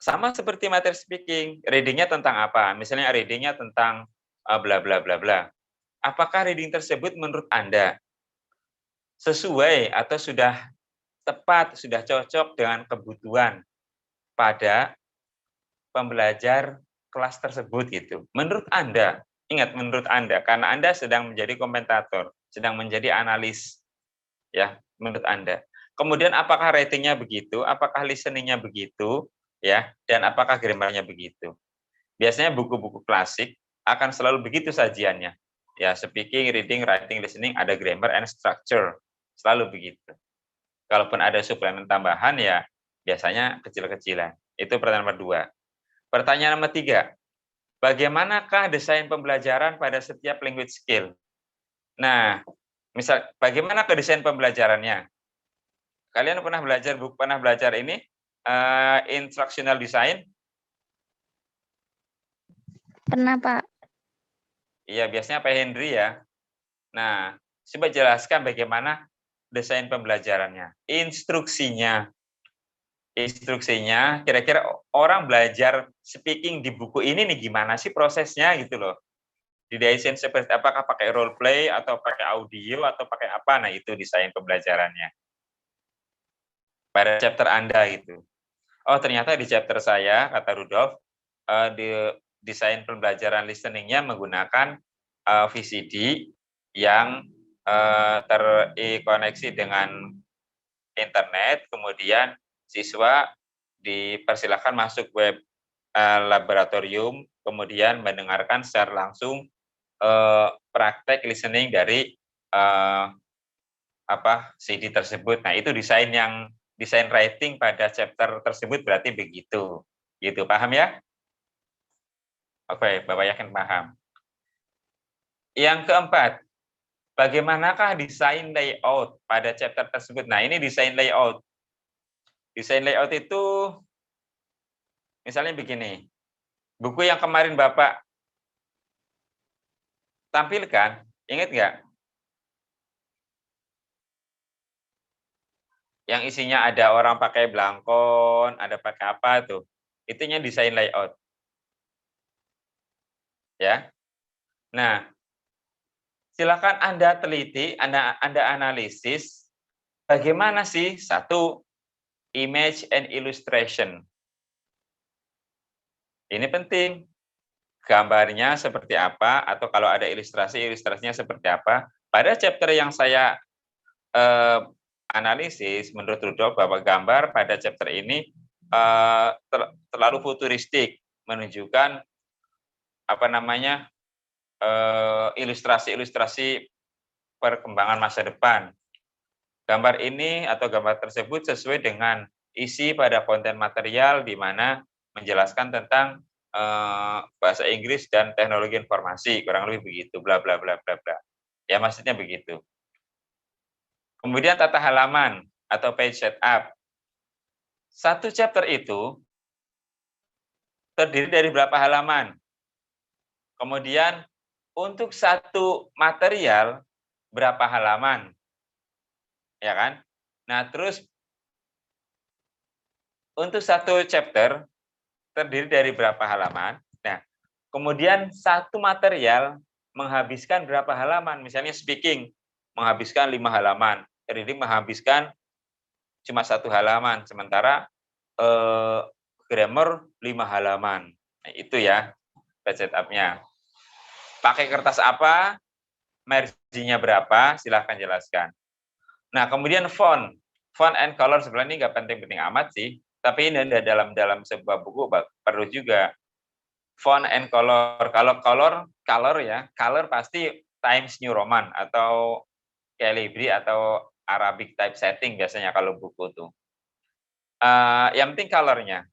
Sama seperti materi speaking, reading-nya tentang apa? Misalnya reading-nya tentang, bla bla bla bla. Apakah reading tersebut menurut Anda sesuai atau sudah tepat, sudah cocok dengan kebutuhan pada pembelajar kelas tersebut gitu. Menurut Anda, ingat menurut Anda, karena Anda sedang menjadi komentator, sedang menjadi analis, ya, menurut Anda. Kemudian apakah ratingnya begitu, apakah listening-nya begitu, ya, dan apakah grammarnya begitu. Biasanya buku-buku klasik akan selalu begitu sajiannya. Ya, speaking, reading, writing, listening, ada grammar and structure. Selalu begitu. Kalaupun ada suplemen tambahan, ya biasanya kecil-kecilan. Itu pertanyaan nomor 2. Pertanyaan nomor 3, bagaimanakah desain pembelajaran pada setiap language skill? Nah, misal bagaimana ke desain pembelajarannya? Kalian pernah belajar ini instructional design? Pernah, Pak. Iya, biasanya Pak Henry ya. Nah, coba jelaskan bagaimana desain pembelajarannya. Instruksinya, kira-kira orang belajar speaking di buku ini nih gimana sih prosesnya gitu loh. Didesain seperti apakah pakai role play atau pakai audio atau pakai apa? Nah, itu desain pembelajarannya. Pada chapter Anda itu. Oh, ternyata di chapter saya, kata Rudolf, di desain pembelajaran listening-nya menggunakan VCD yang terkoneksi dengan internet, kemudian siswa dipersilakan masuk web laboratorium, kemudian mendengarkan secara langsung praktek listening dari CD tersebut. Nah, itu desain writing pada chapter tersebut berarti begitu. Gitu, paham ya? Oke, Bapak yakin paham. Yang keempat, bagaimanakah desain layout pada chapter tersebut? Nah, ini desain layout. Desain layout itu misalnya begini. Buku yang kemarin Bapak tampilkan, ingat nggak? Yang isinya ada orang pakai belangkon, ada pakai apa tuh? Itunya desain layout. Ya. Nah, silakan Anda teliti, Anda analisis bagaimana sih satu image and illustration. Ini penting. Gambarnya seperti apa atau kalau ada ilustrasinya seperti apa. Pada chapter yang saya analisis menurut Rudolf bahwa gambar pada chapter ini terlalu futuristik, menunjukkan apa namanya ilustrasi-ilustrasi perkembangan masa depan. Gambar ini atau gambar tersebut sesuai dengan isi pada konten material di mana menjelaskan tentang bahasa Inggris dan teknologi informasi, kurang lebih begitu, bla bla bla bla bla. Ya maksudnya begitu. Kemudian tata halaman atau page setup. Satu chapter itu terdiri dari berapa halaman? Kemudian untuk satu material berapa halaman? Ya kan? Nah, terus untuk satu chapter terdiri dari berapa halaman? Nah, kemudian satu material menghabiskan berapa halaman? Misalnya speaking menghabiskan 5 halaman, reading menghabiskan cuma 1 halaman, sementara grammar 5 halaman. Nah, itu ya setup-nya. Pakai kertas apa? Margin-nya berapa? Silahkan jelaskan. Nah, kemudian font and color sebenarnya ini nggak penting-penting amat sih, tapi ini dalam sebuah buku perlu juga font and color. Kalau color ya, color pasti Times New Roman atau Calibri atau Arabic typesetting biasanya kalau buku tuh. Yang penting colornya.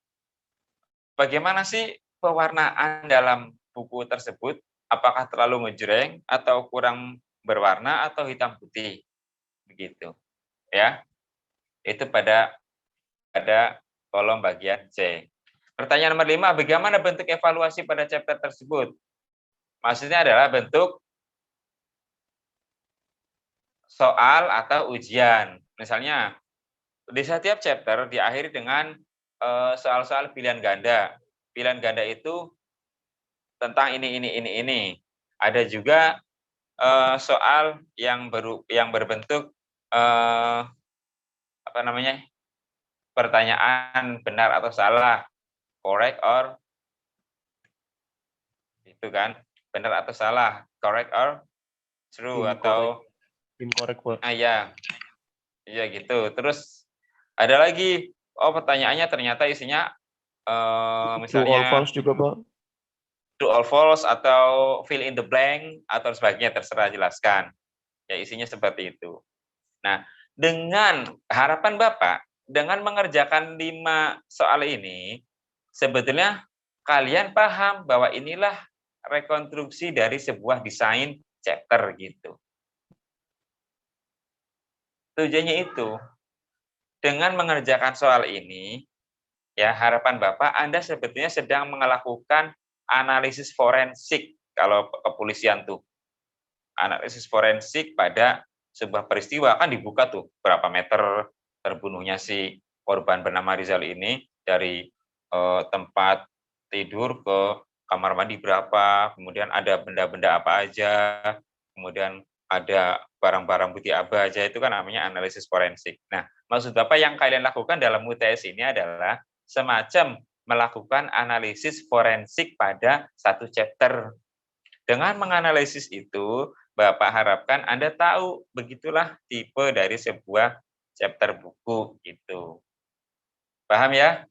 Bagaimana sih pewarnaan dalam buku tersebut? Apakah terlalu ngejreng atau kurang berwarna atau hitam putih? Begitu. Ya. Itu pada kolom bagian C. Pertanyaan nomor 5, bagaimana bentuk evaluasi pada chapter tersebut? Maksudnya adalah bentuk soal atau ujian. Misalnya, di setiap chapter diakhiri dengan soal-soal pilihan ganda. Pilihan ganda itu tentang ini. Ada juga soal yang berbentuk apa namanya, pertanyaan benar atau salah, correct or itu kan, benar atau salah, correct or true atau Incorrect, Pak. ya, iya gitu. Terus ada lagi, pertanyaannya ternyata isinya True or misalnya false juga, Pak. true or false atau fill in the blank atau sebagainya, terserah jelaskan. Ya isinya seperti itu. Nah, dengan harapan Bapak, dengan mengerjakan 5 soal ini, sebetulnya kalian paham bahwa inilah rekonstruksi dari sebuah desain chapter gitu. Tujuannya itu, dengan mengerjakan soal ini, ya harapan Bapak Anda sebetulnya sedang melakukan analisis forensik kalau kepolisian tuh. Analisis forensik pada sebuah peristiwa kan dibuka tuh berapa meter terbunuhnya si korban bernama Rizal ini dari tempat tidur ke kamar mandi berapa, kemudian ada benda-benda apa aja, kemudian ada barang-barang bukti apa aja, itu kan namanya analisis forensik. Nah, maksud Bapak yang kalian lakukan dalam UTS ini adalah semacam melakukan analisis forensik pada satu chapter. Dengan menganalisis itu, Bapak harapkan Anda tahu, begitulah tipe dari sebuah chapter buku gitu. Paham ya?